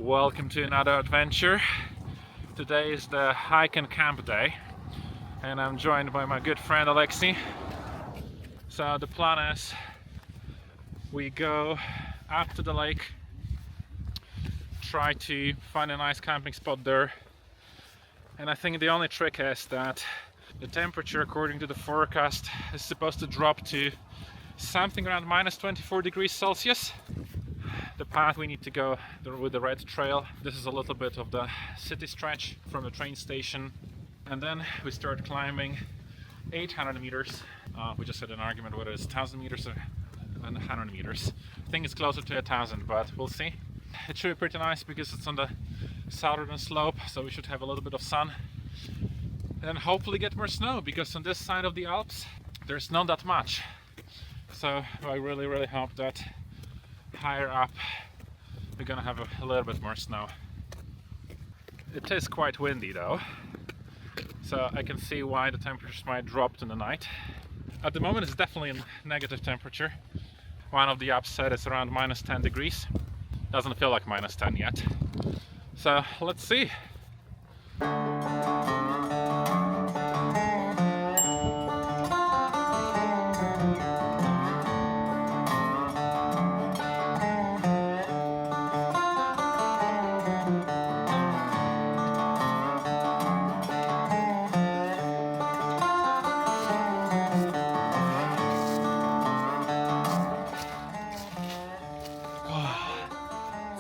Welcome to another adventure. Today is the hike and camp day and I'm joined by my good friend Alexi. So the plan is we go up to the lake, try to find a nice camping spot there, and I think the only trick is that the temperature according to the forecast is supposed to drop to something around minus 24 degrees Celsius. The path we need to go with the red trail, this is a little bit of the city stretch from the train station, and then we start climbing 800 meters. We just had an argument whether it's 1000 meters or 100 meters. I think it's closer to 1000, but we'll see. It should be pretty nice because it's on the southern slope, so we should have a little bit of sun and hopefully get more snow, because on this side of the Alps there's not that much. So I really hope that higher up we're gonna have a little bit more snow. It is quite windy though, so I can see why the temperatures might drop in the night. At the moment it's definitely a negative temperature. One of the apps said it's around minus 10 degrees. Doesn't feel like minus 10 yet. So let's see.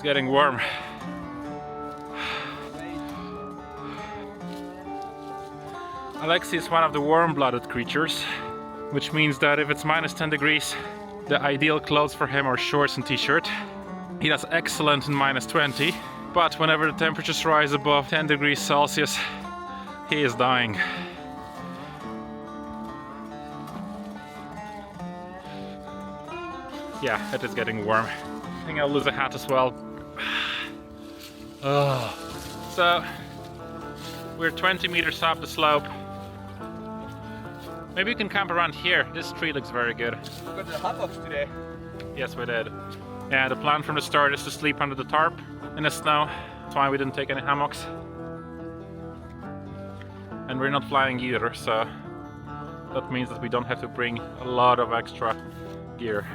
Getting warm. Alexi is one of the warm-blooded creatures, which means that if it's minus 10 degrees, the ideal clothes for him are shorts and t-shirt. He does excellent in minus 20, but whenever the temperatures rise above 10 degrees Celsius, he is dying. Yeah, it is getting warm. I think I'll lose a hat as well. So we're 20 meters up the slope. Maybe we can camp around here. This tree looks very good. We got the hammocks today. Yes, we did. Yeah, the plan from the start is to sleep under the tarp in the snow. That's why we didn't take any hammocks. And we're not flying either, so that means that we don't have to bring a lot of extra gear.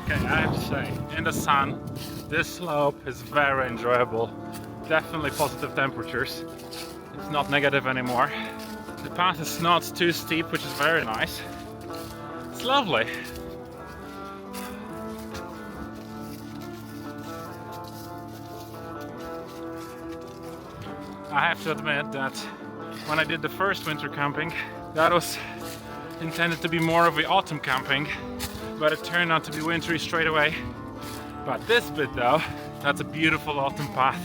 Okay, I have to say, in the sun, this slope is very enjoyable. Definitely positive temperatures. It's not negative anymore. The path is not too steep, which is very nice. It's lovely. I have to admit that when I did the first winter camping, that was intended to be more of the autumn camping, but it turned out to be wintry straight away. But this bit though, that's a beautiful autumn path.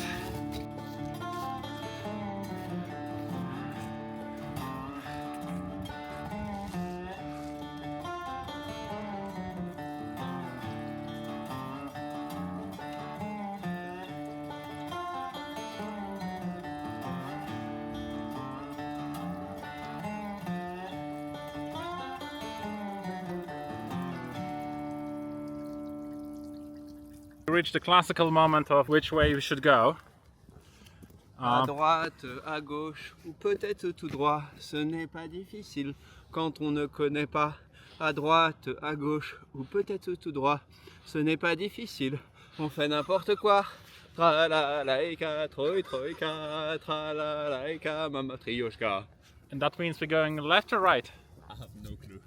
We reached the classical moment of which way we should go. À droite, à gauche ou peut-être tout droit, ce n'est pas difficile quand on ne connaît pas. À droite, à gauche ou peut-être tout droit, ce n'est pas difficile. On fait n'importe quoi Tra la laika, troi troika, tra la laika, mama trioshka. And that means we're going left or right? I have no clue.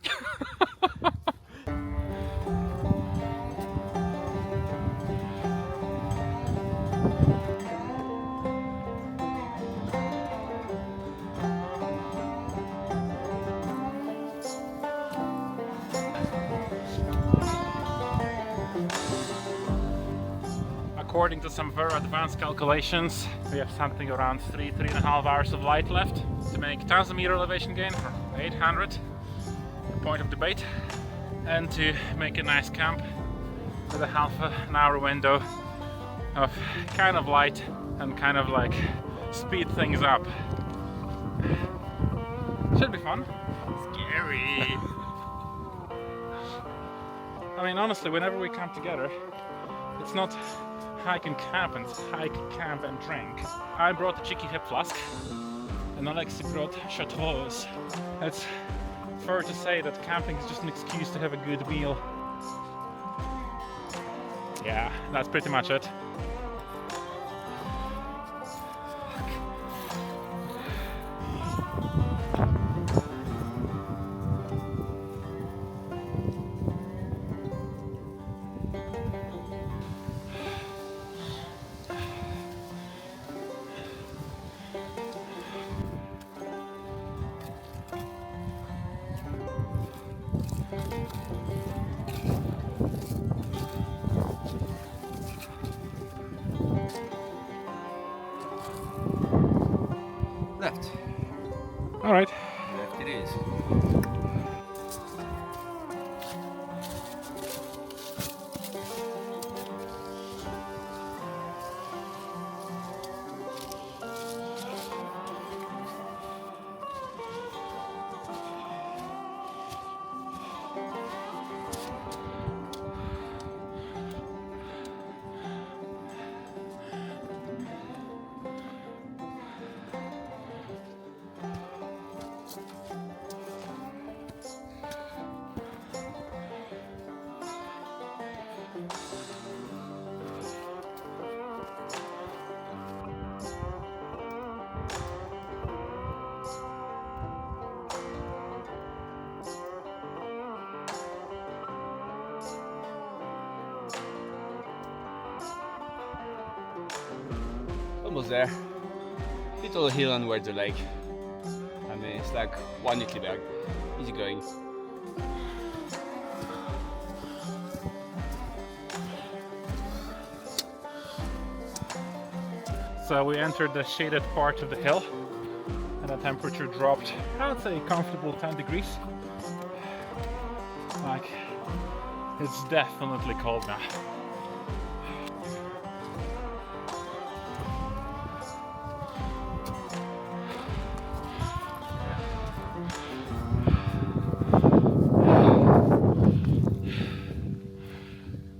According to some very advanced calculations, we have something around 3.5 hours of light left to make 1000 meter elevation gain from 800, the point of debate, and to make a nice camp with a half an hour window of kind of light and kind of like speed things up. Should be fun. Scary. I mean, honestly, whenever we come together, it's not hike and camp, and it's hike, camp and drink. I brought a cheeky hip flask and Alexi brought chateaus. It's fair to say that camping is just an excuse to have a good meal. Yeah, that's pretty much it. Left. All right. Left it is. Almost there. Little hill and where the lake. I mean, it's like one Nyckelberg. Easy going. So we entered the shaded part of the hill and the temperature dropped, I would say, a comfortable 10 degrees. Like, it's definitely cold now.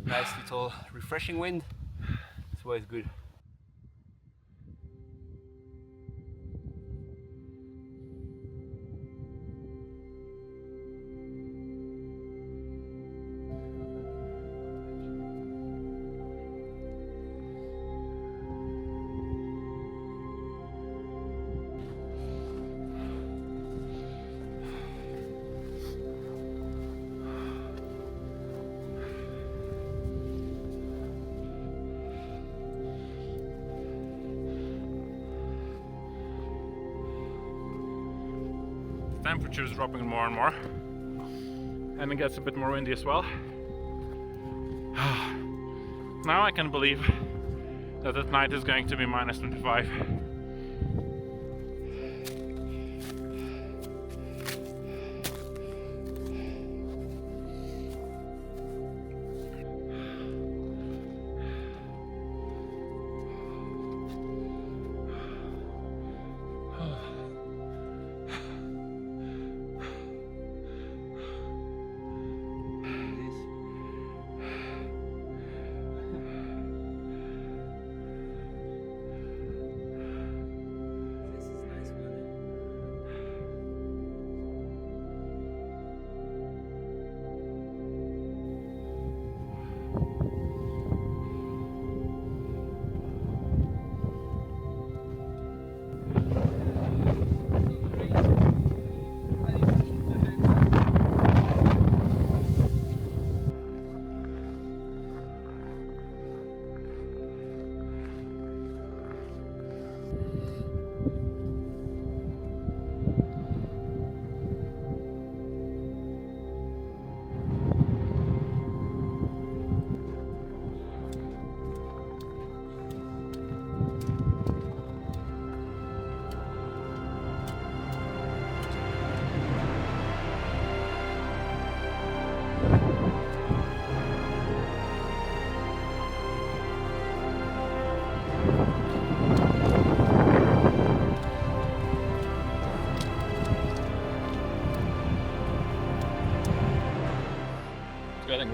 Nice little refreshing wind. It's always good. Temperature is dropping more and more, and it gets a bit more windy as well. Now I can believe that at night is going to be minus 25.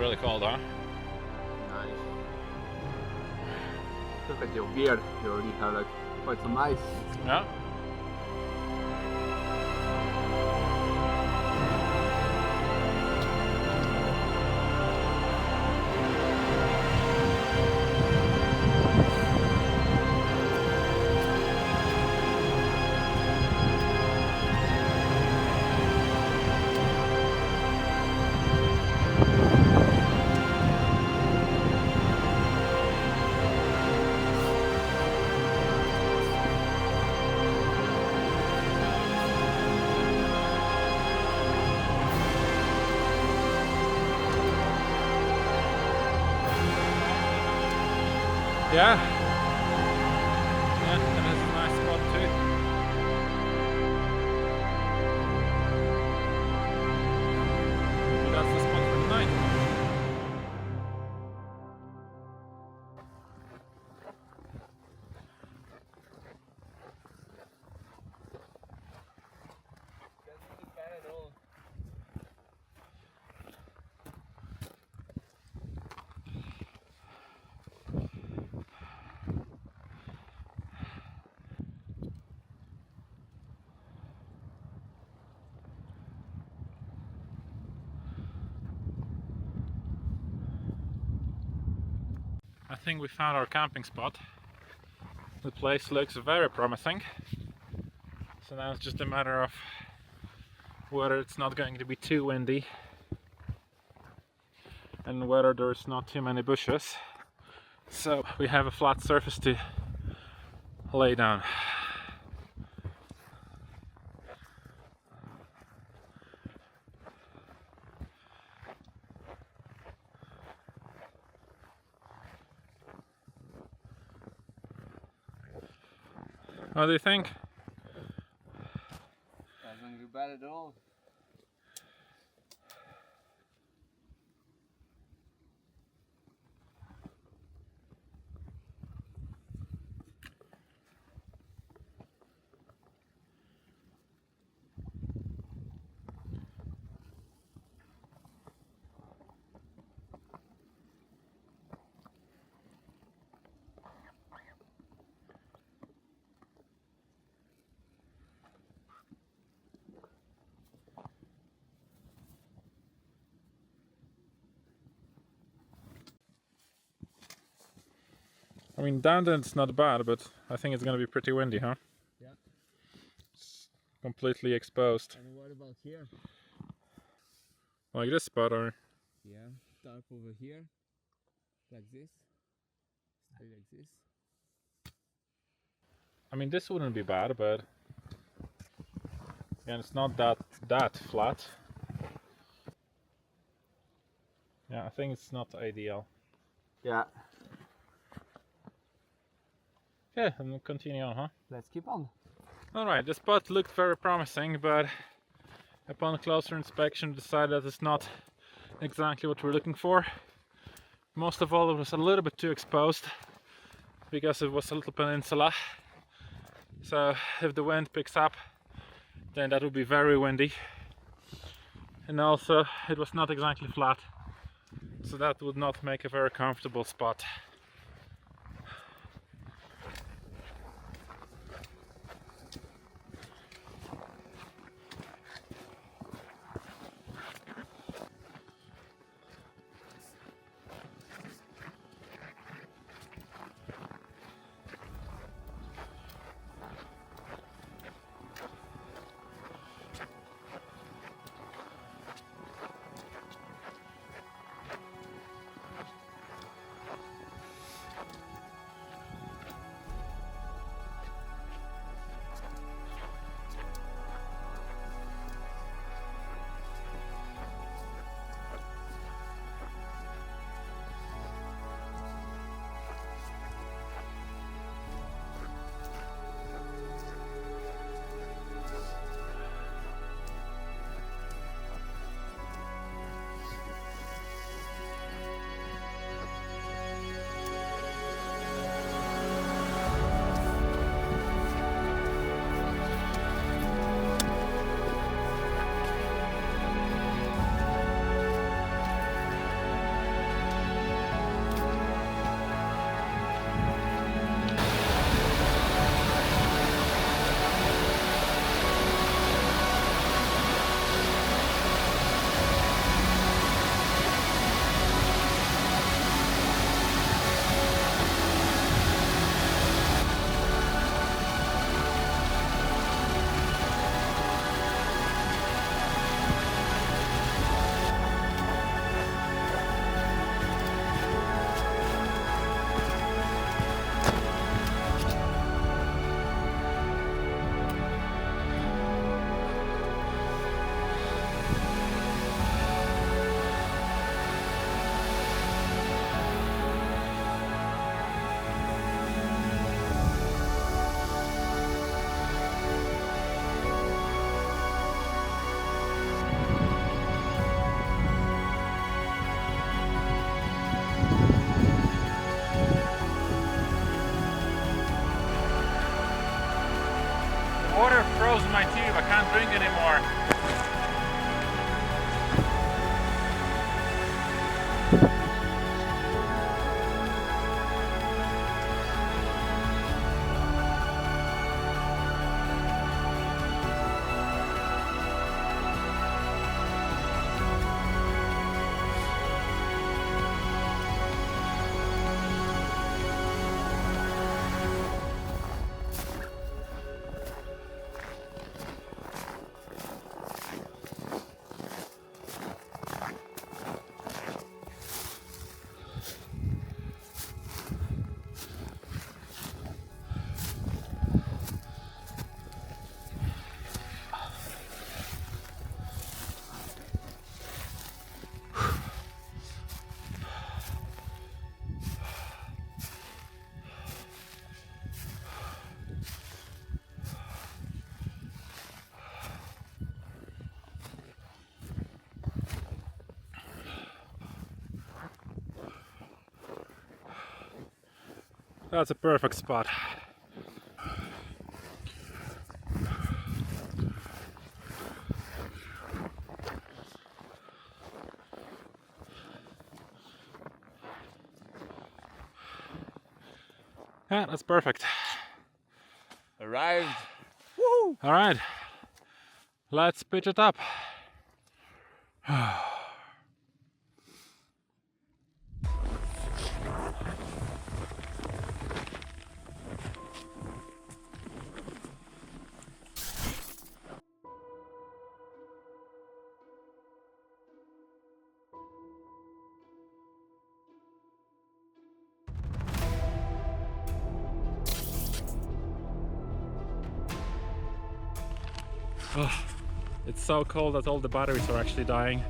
really cold, huh? Nice. Look at your beard. You already have like quite some ice. Yeah. Yeah. Yeah, and it's a nice spot too. But that's the spot for tonight. I think we found our camping spot. The place looks very promising. So now it's just a matter of whether it's not going to be too windy and whether there's not too many bushes. So we have a flat surface to lay down. What do you think? Doesn't look bad at all. I mean, down there it's not bad, but I think it's gonna be pretty windy, huh? Yeah. It's completely exposed. And what about here? Like this spot, or? Yeah, start over here, like this, stay like this. I mean, this wouldn't be bad, but again, it's not that flat. Yeah, I think it's not ideal. Yeah. Yeah, and we'll continue on, huh? Let's keep on. Alright, the spot looked very promising, but upon closer inspection decided that it's not exactly what we're looking for. Most of all, it was a little bit too exposed because it was a little peninsula. So if the wind picks up, then that would be very windy. And also, it was not exactly flat, so that would not make a very comfortable spot. water froze in my tube, I can't drink anymore. That's a perfect spot. Yeah, that's perfect. Arrived. Woo! All right, let's pitch it up. Oh, it's so cold that all the batteries are actually dying.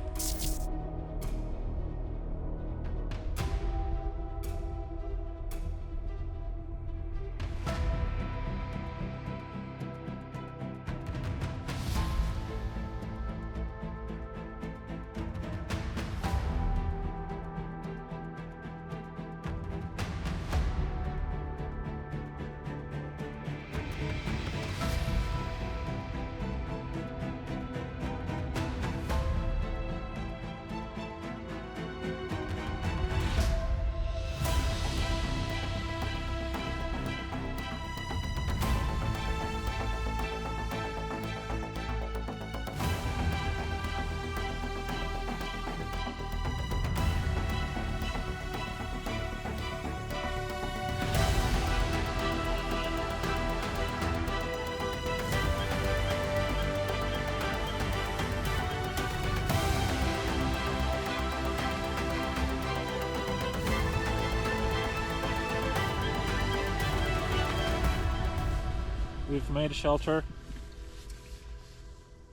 We've made a shelter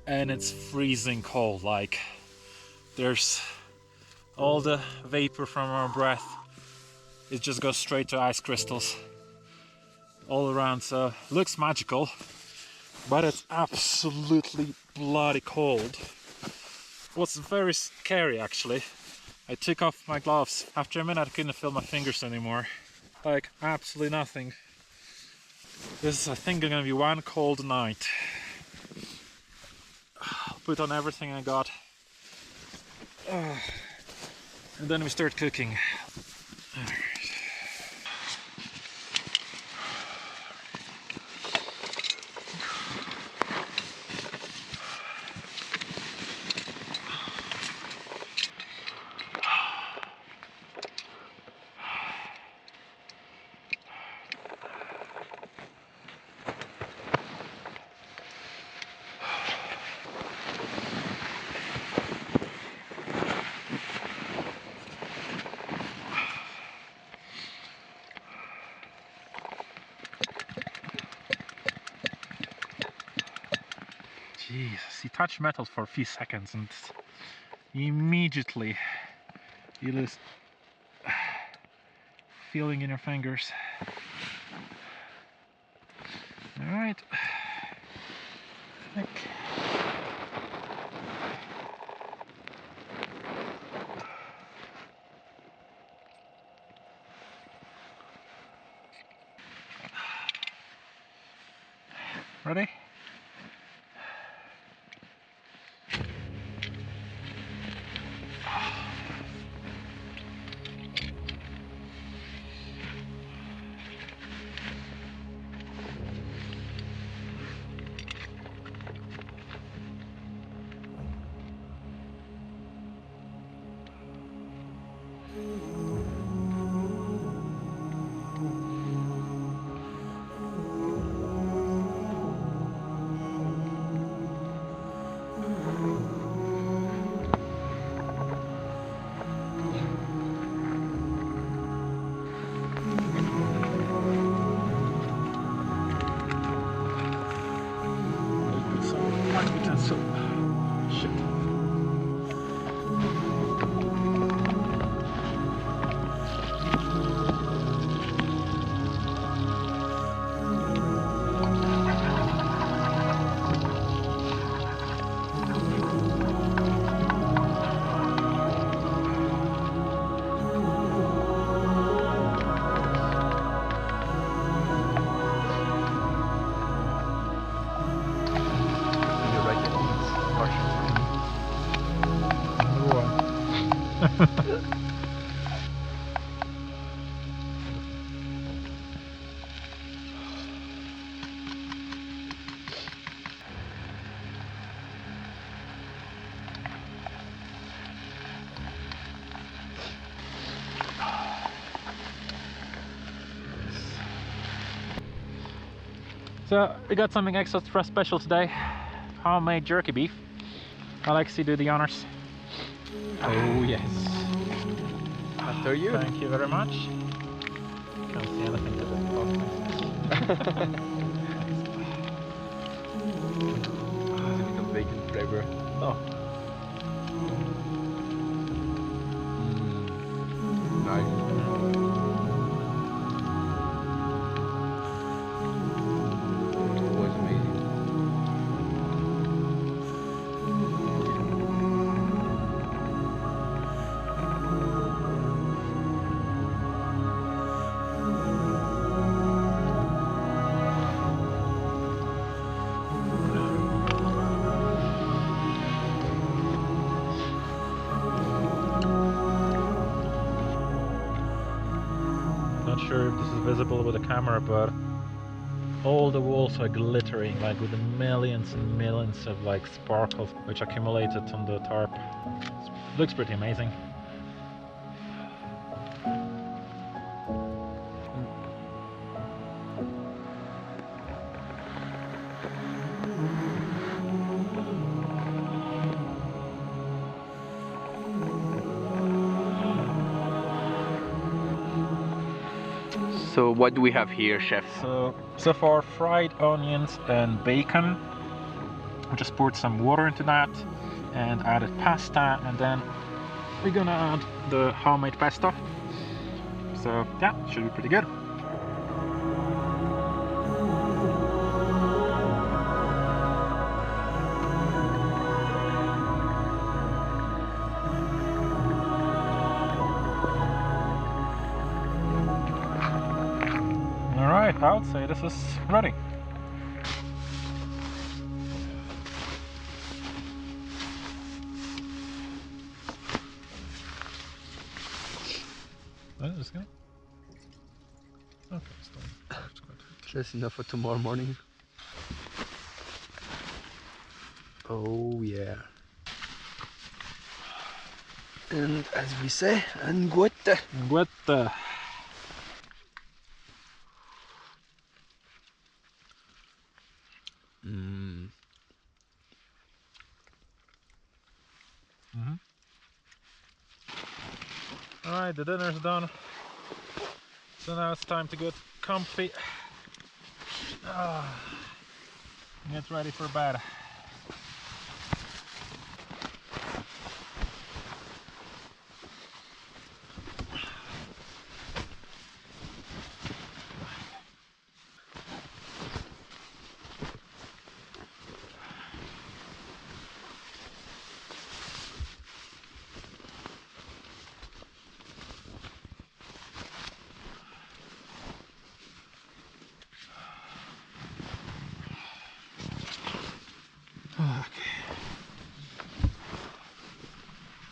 and it's freezing cold. Like, there's all the vapor from our breath, it just goes straight to ice crystals all around. So it looks magical, but it's absolutely bloody cold. What's very scary actually, I took off my gloves. After a minute I couldn't feel my fingers anymore. Like, absolutely nothing. This is, I think, gonna be one cold night. I'll put on everything I got. And then we start cooking. Jesus, you touch metal for a few seconds and immediately you lose feeling in your fingers. Alright. Ready? Shit. So we got something extra special today. Homemade jerky beef. Alexi, do the honors. Oh yes. After you. Thank you very much. Can't see anything today. Has a bit of bacon flavor. Oh. Nice. It was amazing. Not sure if this is visible with the camera, but all the walls are glittering, like with millions and millions of like sparkles which accumulated on the tarp. It looks pretty amazing. So what do we have here, chef? So far fried onions and bacon. I just poured some water into that and added pasta, and then we're gonna add the homemade pesto. So yeah, should be pretty good. Alright, I would say this is ready. Just gonna... Okay, stop. Just enough for tomorrow morning. Oh yeah. And as we say, anguette. What Mm. Alright, the dinner's done. So now it's time to get comfy. Get ready for bed.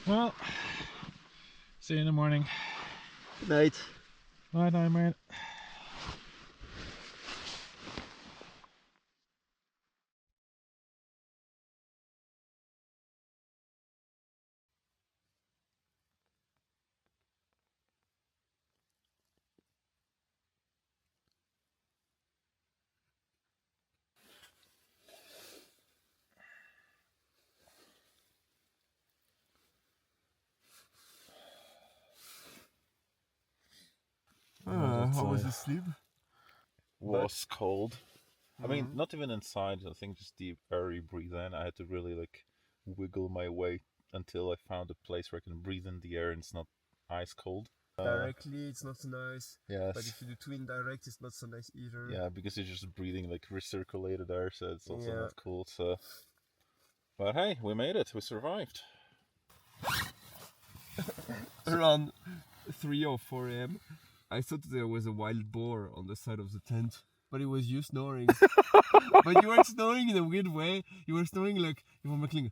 Well, see you in the morning. Good night. Night, night, mate. How was the sleep? Was cold. I mean, Mhm. not even inside. I think just the air you breathe in. I had to really like wiggle my way until I found a place where I can breathe in the air and it's not ice cold. Directly, it's not so nice. Yes. But if you do too indirect, it's not so nice either. Yeah, because you're just breathing like recirculated air, so it's also Yeah. not cool. So, but hey, we made it. We survived. Around 3 or 4 a.m., I thought there was a wild boar on the side of the tent, but it was you snoring. But you were snoring in a weird way. You were snoring like you were making,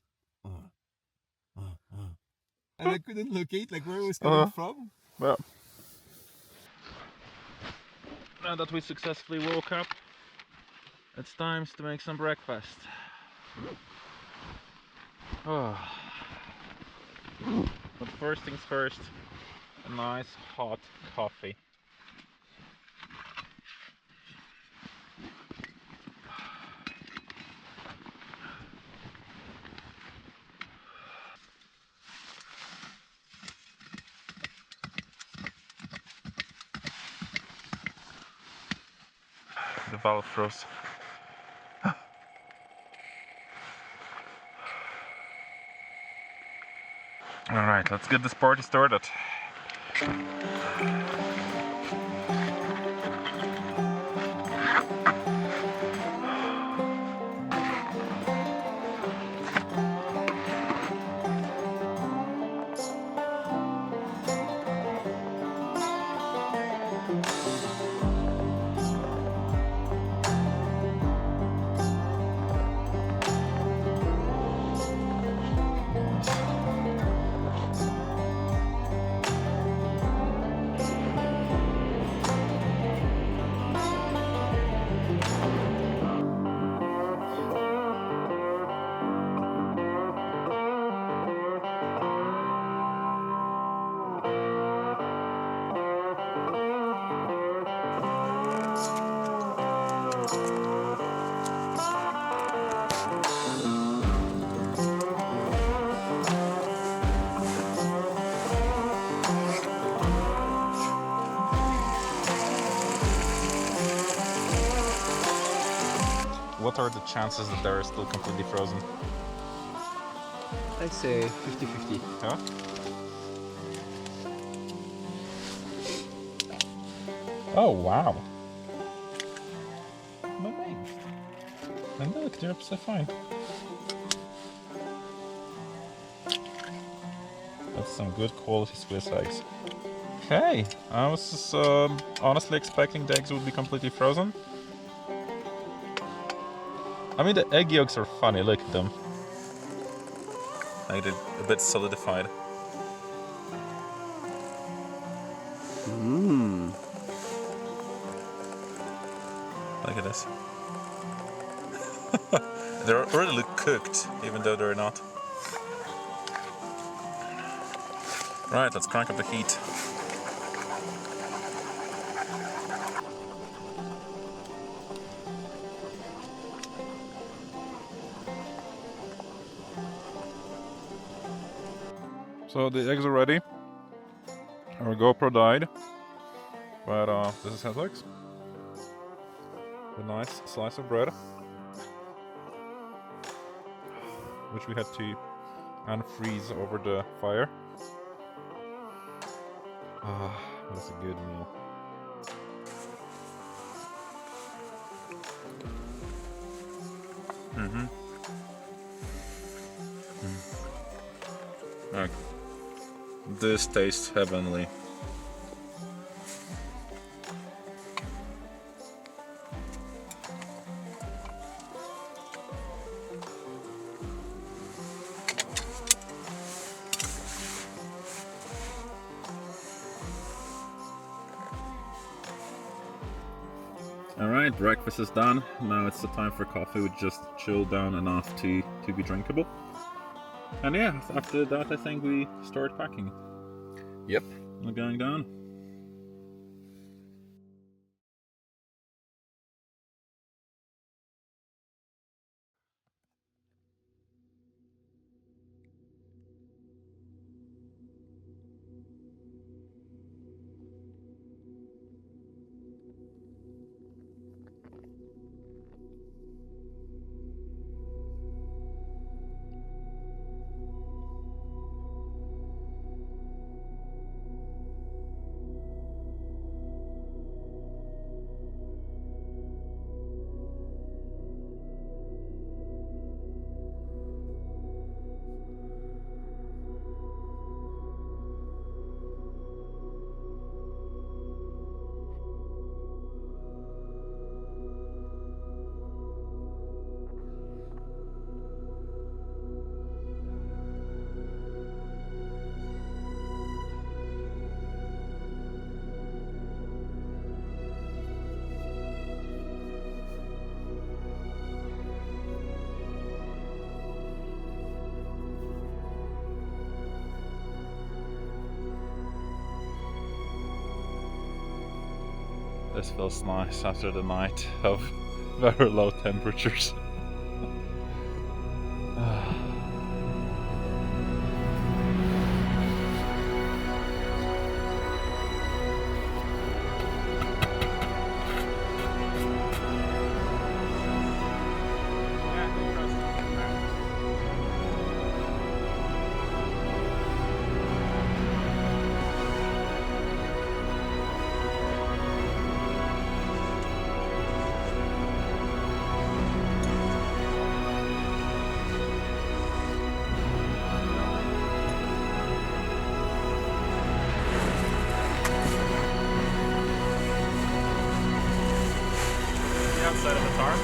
and I couldn't locate like where it was coming from. Well, now that we successfully woke up, it's time to make some breakfast. Oh. But first things first, a nice hot coffee. The valve froze. Alright, let's get this party started. What are the chances that they're still completely frozen? I say 50-50. Huh? Oh wow! I'm amazed. And look, they're so fine. That's some good quality Swiss eggs. Okay, I was just, honestly expecting the eggs would be completely frozen. I mean, the egg yolks are funny, look at them. Like they're a bit solidified. Mmm. Look at this. They already look cooked, even though they're not. Right, let's crank up the heat. So the eggs are ready. Our GoPro died, but this is how it looks. A nice slice of bread, which we had to unfreeze over the fire. Ah, that's a good meal. Okay. This tastes heavenly. Alright, breakfast is done. Now it's the time for coffee, which just chilled down enough to be drinkable. And yeah, after that I think we start packing. Yep. We're going down. This feels nice after the night of very low temperatures. Outside of the tarp,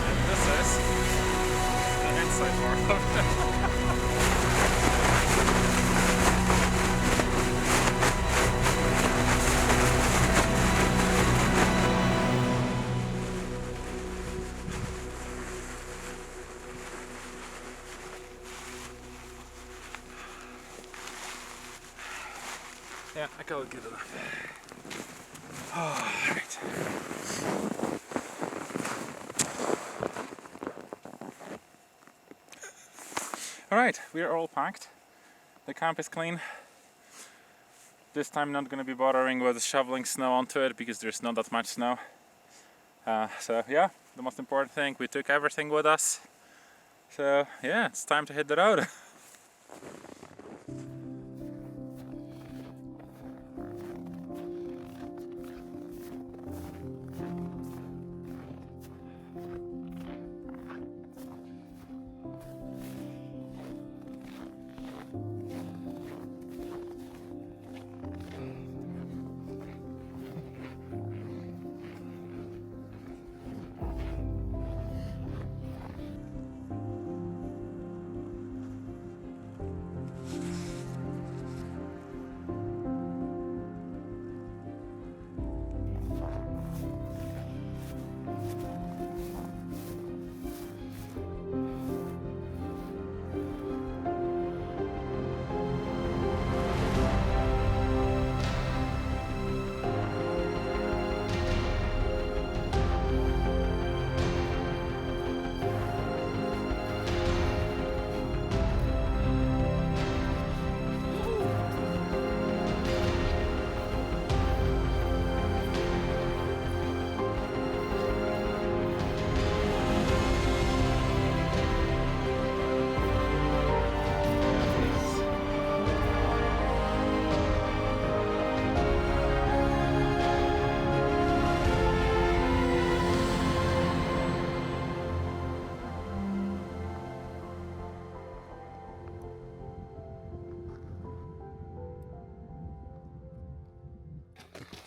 and this is the inside part of it. Yeah, I got good enough. Oh, right. Alright, we are all packed. The camp is clean. This time not going to be bothering with shoveling snow onto it because there's not that much snow. So yeah, the most important thing, we took everything with us. So yeah, it's time to hit the road.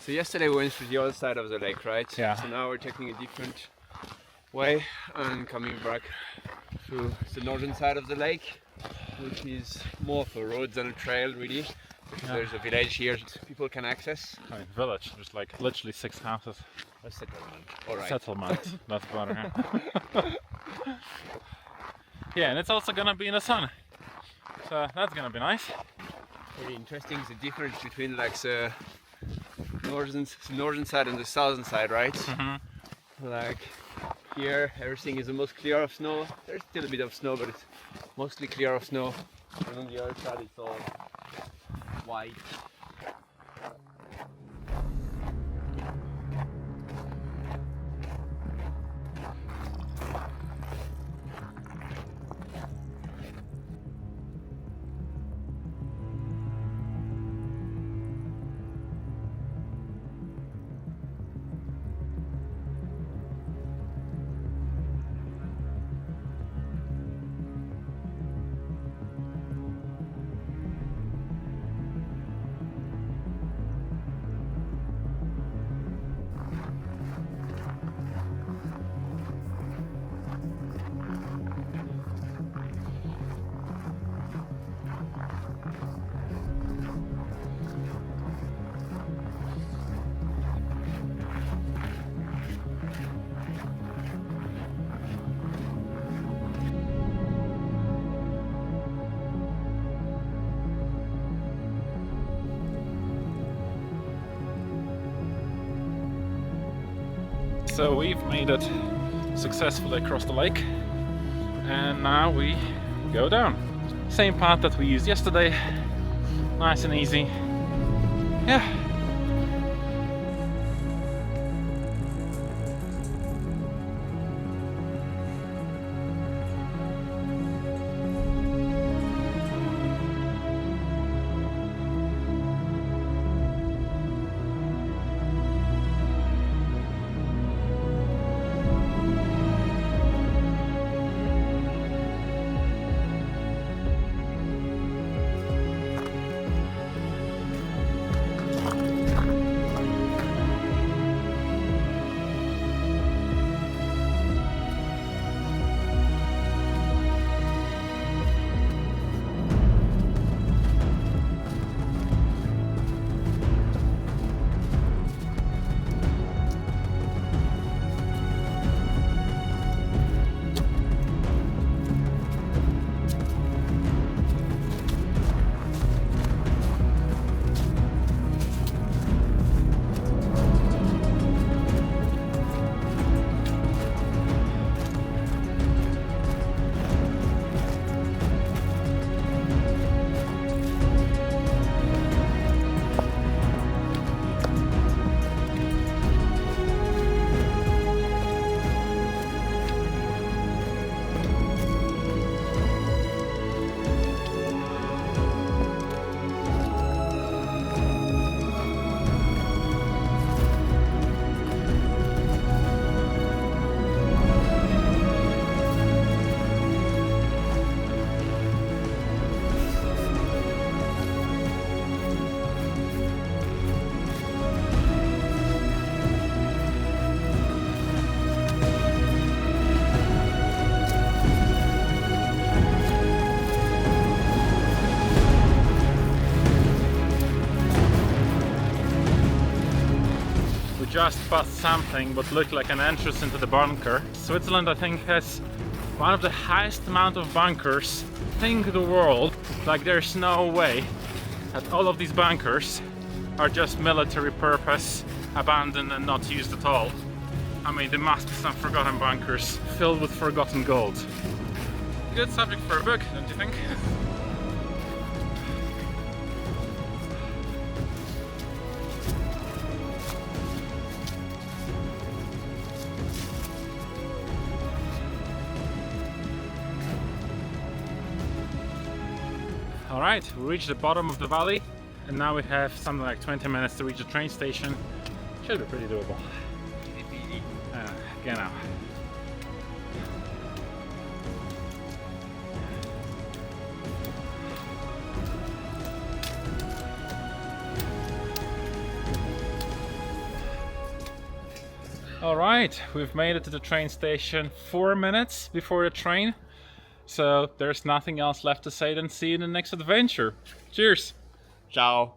So yesterday we went through the other side of the lake, right? Yeah. So now we're taking a different way and coming back through the northern side of the lake, which is more of a road than a trail, really. Because there's a village here that people can access. I mean, village, there's like literally 6 houses. A settlement. All right. Settlement, that's better. Yeah, and it's also gonna be in the sun. So that's gonna be nice. Very interesting, the difference between like the northern side and the southern side, right? Mm-hmm. Like here everything is almost clear of snow. There's still a bit of snow, but it's mostly clear of snow. And on the other side it's all white. So we've made it successfully across the lake, and now we go down. Same path that we used yesterday, nice and easy. Yeah. Just past something what looked like an entrance into the bunker. Switzerland, I think, has one of the highest amount of bunkers in the world. Like, there's no way that all of these bunkers are just military purpose, abandoned and not used at all. I mean, there must be some forgotten bunkers filled with forgotten gold. Good subject for a book, don't you think? Alright, we reached the bottom of the valley, and now we have something like 20 minutes to reach the train station. Should be pretty doable. Genau. Alright, we've made it to the train station 4 minutes before the train. So there's nothing else left to say than see you in the next adventure. Cheers! Ciao.